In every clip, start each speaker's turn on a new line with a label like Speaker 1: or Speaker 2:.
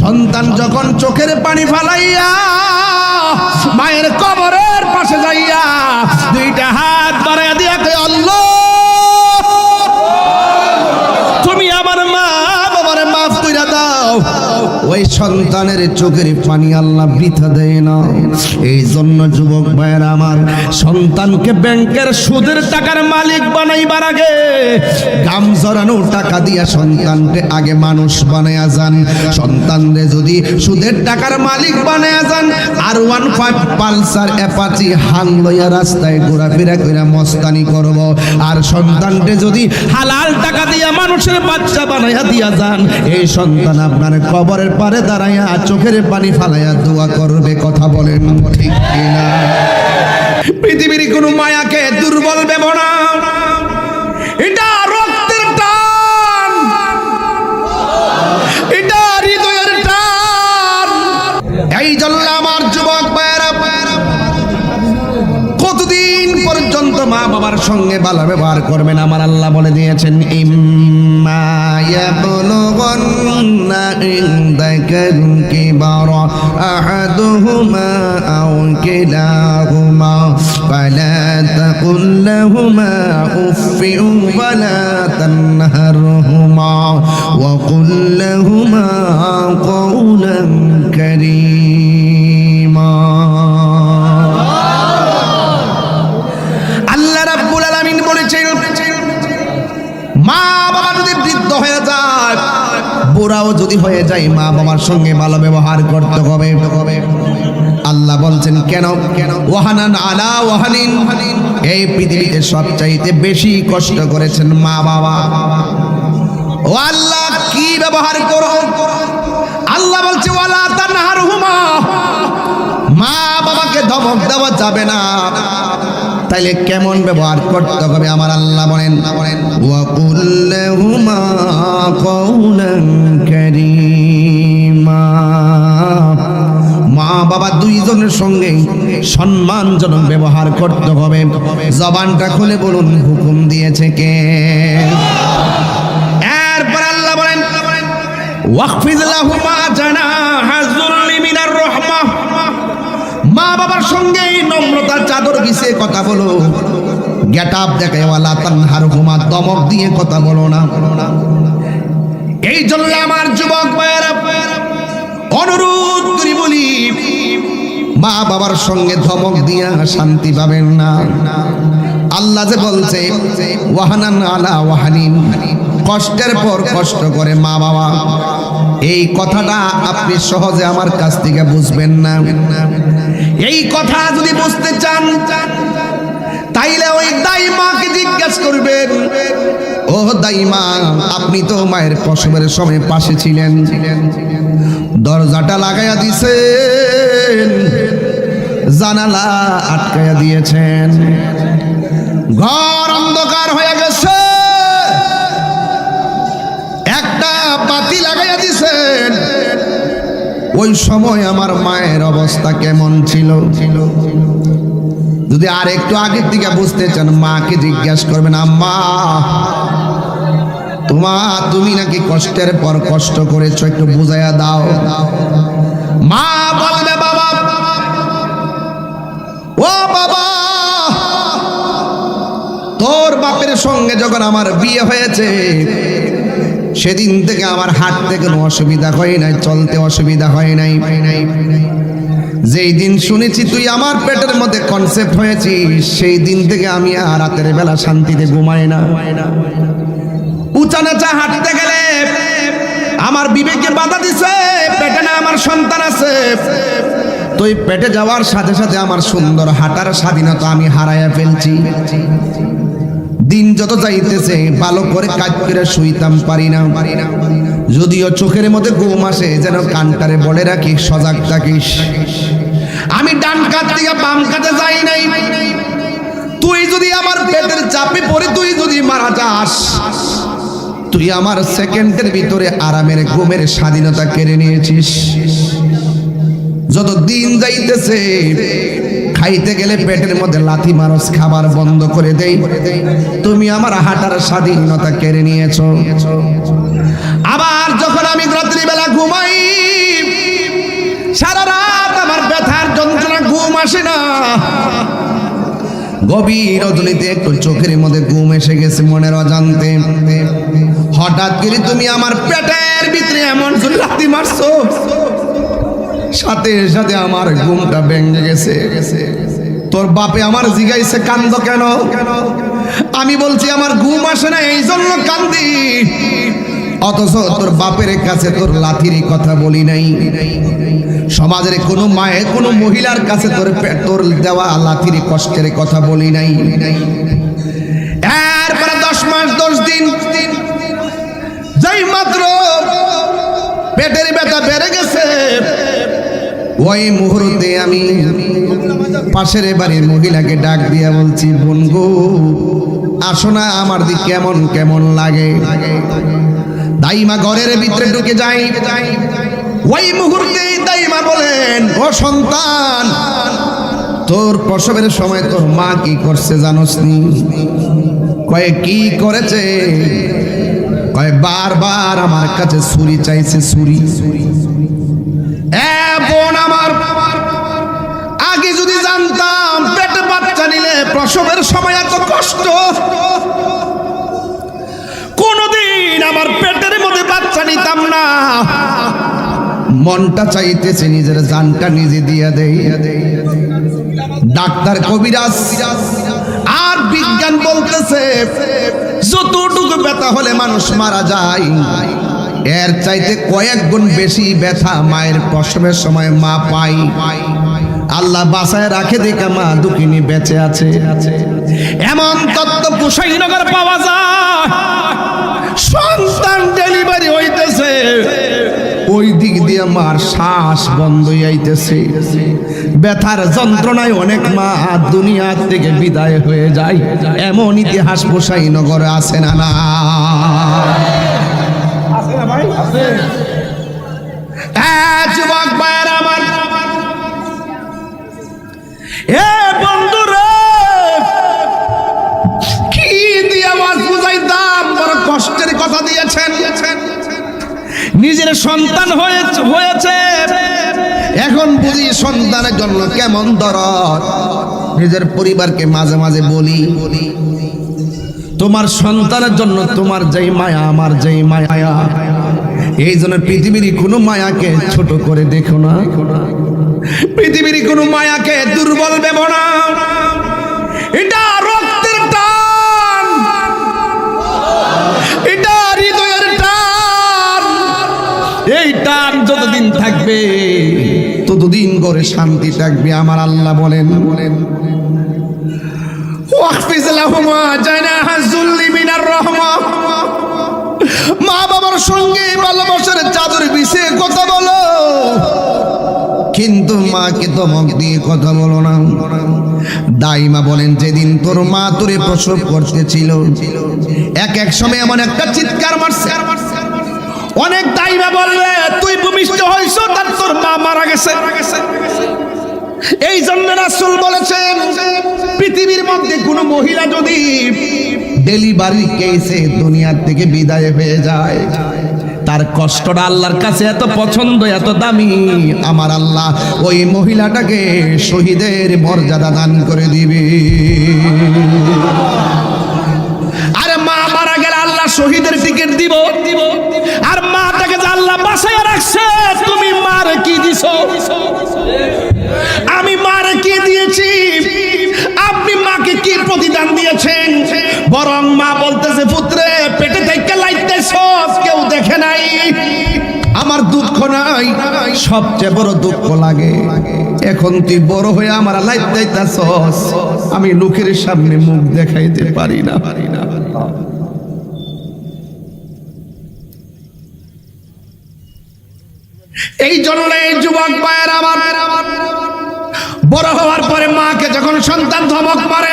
Speaker 1: সন্তান যখন চোখের পানি ফালাইয়া মায়ের কবরের পাশে যাইয়া দুইটা হাত বাড়াইয়া দিয়া কয়, আল্লাহ তুমি আমার মা বাবারে মাফ কইরা দাও। ওই সন্তানের চোখের পানি আল্লাহ বৃথা দেয় না। এই জন্য যুবক ভাইয়েরা আমার, সন্তানকে ব্যাংকের সুদের টাকার মালিক বানাইবার আগে গাম জড়ানো টাকা দিয়া সন্তানকে আগে মানুষ বানায়া যান। সন্তানরে যদি সুদের টাকার মালিক বানায়া যান, আর 15 পালসার অ্যাপাচি হাং লইয়া রাস্তায় ঘোরাফেরা কইরা মস্তানি করব, আর সন্তানকে যদি হালাল টাকা দিয়া মানুষের বাচ্চা বানায়া দিয়া যান, এই সন্তান আপনার কবরের পারে দাঁড়াইয়া চোখের পানি ফালাইয়া দোয়া করবে। কথা বলেন ঠিক কিনা? পৃথিবীর কোনো মায়াকে দুর্বল ভেবো না, এটা রক্তের টান, এটা হৃদয়ের টান। এই জন্য আমার যুবক ভাইয়েরা, কতদিন পর্যন্ত মা বাবার সঙ্গে ভালো ব্যবহার করবেন? আমার আল্লাহ বলে দিয়েছেন, ইম্মা ইয়াবলুগান্না ইনদাকাল কিবারা আহাদুহুমা আও কিলাহুমা ফালা তাকুল লাহুমা উফফিন ওয়ালা তানহারহুমা ওয়া কুল লাহুমা কাওলান কারীমা। আল্লাহ রাব্বুল আলামিন বলেছেন, মা বাবা যদি বৃদ্ধ হয়ে যায়, বুড়াও যদি হয়ে যায়, মা বাবার সঙ্গে ভালো ব্যবহার করতে হবে। আল্লাহ বলছেন কেন? ওয়াহানান আলা ওয়াহানিন, এই পৃথিবীতে সবচাইতে বেশি কষ্ট করেছেন মা বাবা। ও আল্লাহ, কি ব্যবহার করো? আল্লাহ বলছে ওয়ালা তানহারহুমা, মা বাবাকে ধমক দেওয়া যাবে না। তাইলে কেমন ব্যবহার করতে হবে? আমার আল্লাহ বলেন, ওয়া কুল লাহুমা কাওলান কারীমা, মা বাবা দুইজনের সঙ্গে সম্মানজনক ব্যবহার করতে হবে। জবানটা খুলে বলুন, হুকুম দিয়েছে কে? এরপর আল্লাহ বলেন, ওয়াকফিজ লাহুমা জানাহা যুল্লি মিনার রাহমাহ, মা বাবার সঙ্গে নম্রতার চাদর বিছিয়ে কথা বলো। গেট আপ দেখে ওয়ালা তানহারহুমা, দমক দিয়ে কথা বলো না। এই জন্য আমার যুবক ভাইয়েরা অনুরোধ করি বলি, মা বাবার সঙ্গে ধমক দিয়া শান্তি পাবেন না। আল্লাহ যে বলছে ওয়াহানান আলা ওয়াহানিন, কষ্টের পর কষ্ট করে মা বাবা, এই কথাটা আপনি সহজে আমার কাছ থেকে বুঝবেন না। এই কথা যদি বুঝতে চান, তাইলে ওই দাইমাকে জিজ্ঞাসা করবেন, ও দাইমা, আপনি তো মায়ের প্রসবের সময় পাশে ছিলেন, দরজাটা লাগাইয়া দিয়েছেন, জানালা আটকাইয়া দিয়েছেন, ঘর অন্ধকার হয়ে গেছে, একটা বাতি লাগাইয়া দিয়েছেন, ওই সময় আমার মায়ের অবস্থা কেমন ছিল? যদি আর একটু আগের দিকে বুঝতে চান, মাকে জিজ্ঞাসা করবেন, আম্মা তুমি নাকি কষ্টের পর কষ্ট করেছো, একটু বুঝাইয়া দাও। মা বলবে, বাবা, ও বাবা, তোর বাপের সঙ্গে যখন আমার বিয়ে হয়েছে, সেদিন থেকে আমার হাঁটতে কোনো অসুবিধা হয় নাই, চলতে অসুবিধা হয় নাই। যেই দিন শুনেছি তুই আমার পেটের মধ্যে কনসেপ্ট হয়েছিস, সেই দিন থেকে আমি আর রাতের বেলা শান্তিতে ঘুমাই না। উঁচা নাচা হাঁটতে গেলে আমার বিবেকে বাধা দিছে, পেটে না আমার সন্তান আছে। তুই পেটে যাওয়ার সাথে সাথে আমার সুন্দর হাঁটার স্বাধীনতা আমি হারাইয়া ফেলছি। দিন যত যাইতেছে ভালো করে কাজ করে শুইতাম পারি না। যদিও চোখের মধ্যে ঘুম আসে, যেন কানটারে বলে রাখি সজাগ থাকিস। আমি ডান কাত থেকে বাম কাতে যাই নাই। তুই যদি আমার পেটের চাপে পড়ে তুই যদি মারা যাস, তুই আমার সেকেন্ডের ভিতরে আরামের ঘুমের স্বাধীনতা কেড়ে নিয়েছিস। যত দিন যাইতেছে খাইতে গেলে পেটের মধ্যে লাথি মারস, খাবার বন্ধ করে দেই। তুমি আমার হাঁটার স্বাধীনতা কেড়ে নিয়েছো। আবার যখন আমি রাত্রিবেলা ঘুমাই, আসে না। গভীর রজনীতে একটু চোখের মধ্যে ঘুম এসে গেছে মনের অজান্তে। হঠাৎ করে তুমি আমার পেটের ভিতরে এমন লাথি মারছো, সাথে সাথে আমার ঘুমটা ভেঙে গেছে। তোর বাপে আমার জিগাইছে কান্দ কেন? আমি বলছি আমার ঘুম আসে না এই জন্য কান্দি। অথচ তোর বাপের কাছে তোর লাথির কথা বলি নাই। সমাজের কোনো মায়ে কোনো মহিলার কাছে তোর দেওয়া লাথির কষ্টের কথা বলি নাই। এরপরে 10 মাস 10 দিন যেই মাত্র পেটের ব্যথা বেড়ে গেছে, ওই মুহূর্তে আমি পাশের বাড়ির মহিলাকে ডাক দিয়া বলছি, বোন গো আসো না, আমার দিক কেমন কেমন লাগে। দাইমা ঘরের ভিতরে ঢুকে যাই। ওই মুহূর্তে দাইমা বলেন, ও সন্তান, তোর প্রসবের সময় তোর মা কি করছে জানোস নি? কয়ে কি করেছে? কয়ে বারবার আমার কাছে ছুরি চাইছে, ছুরি। বোন আমার, আগে যদি জানতাম পেটে বাচ্চা নিলে প্রসবের সময় এত কষ্ট, কোনদিন আমার পেটের মধ্যে বাচ্চা নিতাম না। মনটা চাইতেছে নিজের জানটা নিজে দিয়ে দেই। ডাক্তার কবিরাজ আর বিজ্ঞান বলতেছে যতটুকু ব্যথা হলে মানুষ মারা যায়, এর চাইতে কয়েক গুণ বেশি ব্যথা মায়ের প্রসবের সময় মা পায়। আল্লাহ বাঁচায় রাখে দেখে মা দুঃখিনী বেঁচে আছে। এমন তত্ত্ব কুশাইনগর পাওয়া যায়। সন্তান ডেলিভারি হইতেছে, ওই দিক দিয়ে মার শ্বাস বন্ধ হইতেছে। ব্যথার যন্ত্রণায় অনেক মা দুনিয়া থেকে বিদায় হয়ে যায়। এমন ইতিহাস কুশাইনগরে আছে না? না যুবক ভাইয়ের আমার, এ বন্ধুরা, কি দিয়ে আমার বুঝাইতাম? বড় কষ্টের কথা দিয়েছেন। নিজের সন্তান হয়েছে, এখন বুঝি সন্তানের জন্য কেমন দরদ। নিজের পরিবারকে মাঝে মাঝে বলি, তোমার সন্তানের জন্য তোমার যেই মায়া আমার যেই মায়া, এই জন্য পৃথিবীর কোনো মায়াকে ছোট করে দেখো না, পৃথিবীর কোনো মায়াকে দুর্বল ভেবো না। এটা রক্তের টান, এটা হৃদয়ের টান। এই টান যতদিন থাকবে ততদিন করে শান্তি থাকবে। আমার আল্লাহ বলেন, ওয়াকফিজ লাহুমা জানাহা যুল্লি মিনার রাহমা। মা বাবার সঙ্গে ভালোবাসার চাদর বিছিয়ে কথা বলো, কিন্তু মাকে ধমক দিয়ে কথা বলো না। দাইমা বলেন, যেদিন তোর মা তোরে প্রসব করতেছিল, এক সময় এমন একটা চিৎকার মারছে, অনেক দাইমা বলবে তুই ভূমিষ্ঠ হইছ, তার তোর মা মারা গেছে। এই জন্য রাসূল বলেছেন, পৃথিবীর মধ্যে কোনো মহিলা যদি ডেলিভারি কেসে দুনিয়ার থেকে বিদায় হয়ে যায়, তার কষ্টটা আল্লাহর কাছে এত পছন্দ, এত দামি, আমার আল্লাহ ওই মহিলাটাকে শহীদের মর্যাদা দান করে দিবে। আরে মা মারা গেলে আল্লাহ শহীদের টিকিট দিব, আর মাটাকে যে আল্লাহ বাঁচাইয়া রাখছে, তুমি মার কি দিছো? আমি মার কি দিয়েছি? আপনি মাকে কি প্রতিদান দিয়েছেন? বরং মা বলতেছে, পুত্রে পেটে থেকে লাইতেছ, কেউ দেখে নাই, আমার দুঃখ নাই। সবচেয়ে বড় দুঃখ লাগে এখন তুই বড় হয়ে আমার লাইতেছস, আমি লোকের সামনে মুখ দেখাইতে পারি না। এই জন্য এই যুবক ভাইয়ের আমার, বড় হওয়ার পরে মাকে যখন সন্তান ধমক মারে,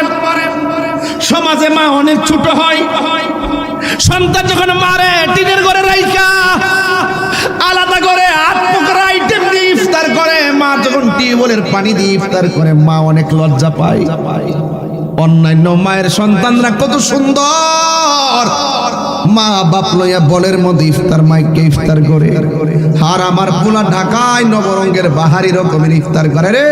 Speaker 1: সমাজে মা অনেক ছোট হয়। সন্তান যখন মারে, টিনের ঘরে রাইখা আলাদা করে আত্মকর আইটেম দিয়ে ইফতার করে। মা যখন টিউবওয়েলের পানি দিয়ে ইফতার করে, মা অনেক লজ্জা পায়। অন্যান্য মায়ের সন্তানরা কত সুন্দর মা বাপ লইয়া বলের মধ্যে ইফতার মাইকে ইফতার করে, আর আমার পোলা ঢাকায় নবরঙ্গের বাহারি রকমের ইফতার করে রে।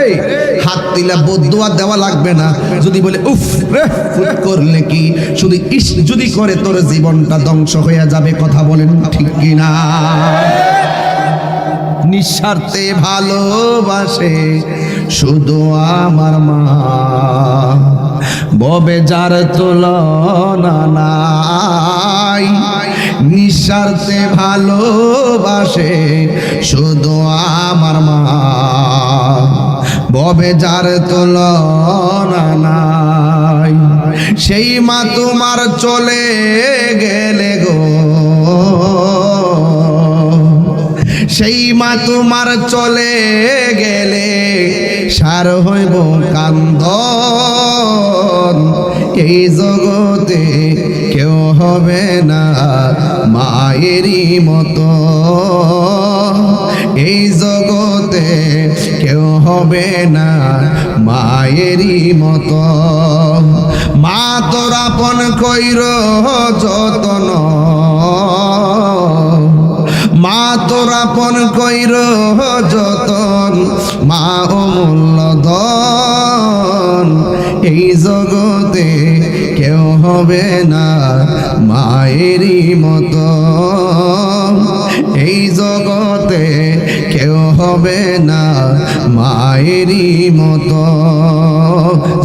Speaker 1: হাত দিলা বদুয়া দেওয়া লাগবে না, যদি বলে উফ রে ফুট করলে কি, শুধু ইস যদি করে তোর জীবনটা ধ্বংস হয়ে যাবে। কথা বলেন ঠিক কিনা? নিঃস্বার্থে ভালোবাসে শুধু আমার মা, ববে যার তুলনা নাই। নিঃস্বার্থে ভালোবাসে শুধু আমার মা, ববে যার তুলনা নাই। সেই মা তোমার চলে গেলে গো, সেই মা তোমার চলে গেলে সার হইব কান্দন। এই জগতে কেউ হবে না মায়েরই মতো, এই জগতে কেউ হবে না মায়েরই মতো। মা তোর আপন কইর যতন, মা তোর আপন কইর যতন, মা অমূল্য ধন। এই জগতে কেউ হবে না মায়েরই মতো, এই জগতে কেউ হবে না মায়েরই মতো।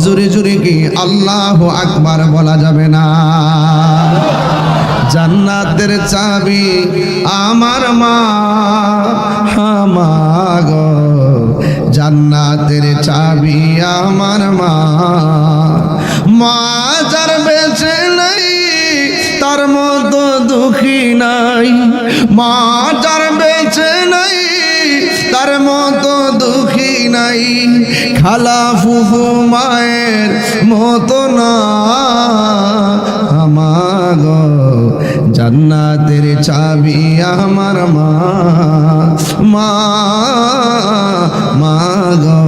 Speaker 1: জোরে জোরে কি আল্লাহু আকবার বলা যাবে না? জান্নাতের চাবি আমার মা, গো জান্নাতের চাবি আমার মা। মা যার বেঁচে নাই তার মতো দুঃখী নাই, মা যার বেঁচে নাই তার মতো দুঃখী নাই। খালা ফুফু মায়ের মতো না আমার গো, জান্নাতের চাবি আমার মা, মা গো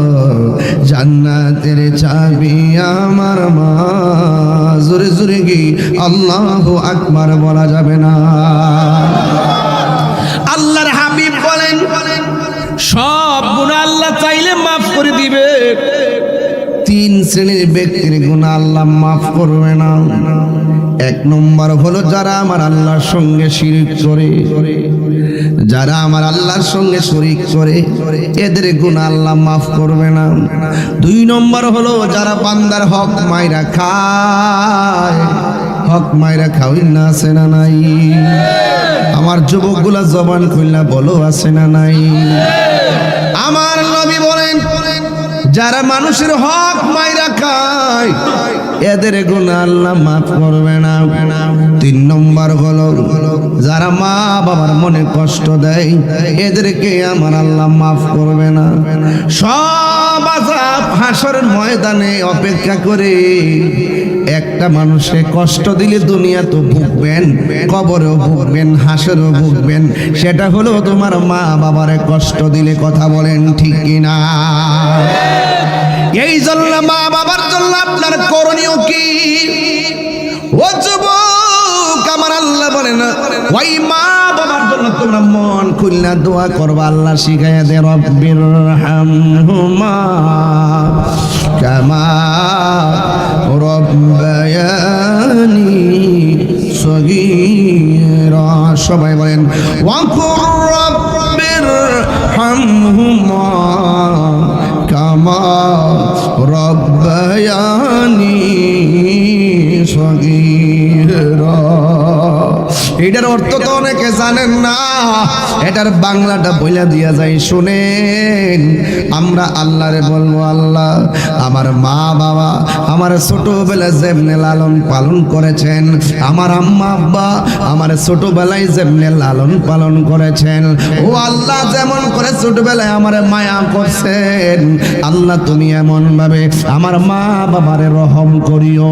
Speaker 1: জান্নাতের চাবি আমার মা। জোরে জোরে কি আল্লাহু আকবার বলা যাবে না? আল্লাহর হাবিব বলেন সব গুনাহ আল্লাহ চাইলে মাফ করে দিবে, তিন শ্রেণীর ব্যক্তির গুনাহ আল্লাহ মাফ করবে না। এক নম্বর হলো যারা আমার আল্লাহর সঙ্গে শিরক করে, যারা আমার আল্লাহর সঙ্গে শরীক করে এদের গুনাহ আল্লাহ মাফ করবে না। দুই নম্বর হলো যারা বান্দার হক মাইরা খায়, হক মাইরা খাওই না আছে না নাই? আমার যুবকগুলা জবান খুলনা বলো আছে না নাই? আমার নবী বলেন যারা মানুষের হক মাইরা খায় এদের গুনাহ আল্লাহ মাফ করবে না। তিন নম্বর হলো যারা মা বাবার মনে কষ্ট দেয় এদেরকে আমার আল্লাহ মাফ করবে না। সব আযাব হাসরের ময়দানে অপেক্ষা করে। একটা মানুষে কষ্ট দিলে দুনিয়া তো ভুগবেন, কবরেও ভুগবেন, হাসরেও ভুগবেন। সেটা হলো তোমার মা বাবারে কষ্ট দিলে। কথা বলেন ঠিক কিনা? এই জন্য মা বাবার জন্য আপনার করণীয় কি? ও যুবক আমার আল্লাহ বলেন ওই মা বাবার জন্য তোমরা মন খুলনা দোয়া করবা। আল্লাহ শিখাইয়া দে রব্বির হামহুমা কামা রব্বায়ানি সগীরা। সবাই বলেন ওয়াকুর রব্বির হামহুমা কামা রব্বায়ানি সগীরা। এটার অর্থ তো অনেকে জানেন না, এটার বাংলাটা বইলা দিয়া যায় শুনেন। আমরা আল্লাহরে বলবো আল্লাহ আমার মা বাবা আমার ছোটবেলায় যেমনে লালন পালন করেছেন, আমার আম্মা আব্বা আমার ছোটবেলায় যেমনে লালন পালন করেছেন, ও আল্লাহ যেমন করে ছোটবেলায় আমার মায়া করছেন আল্লাহ তুমি এমন ভাবে আমার মা বাবারে রহম করিও।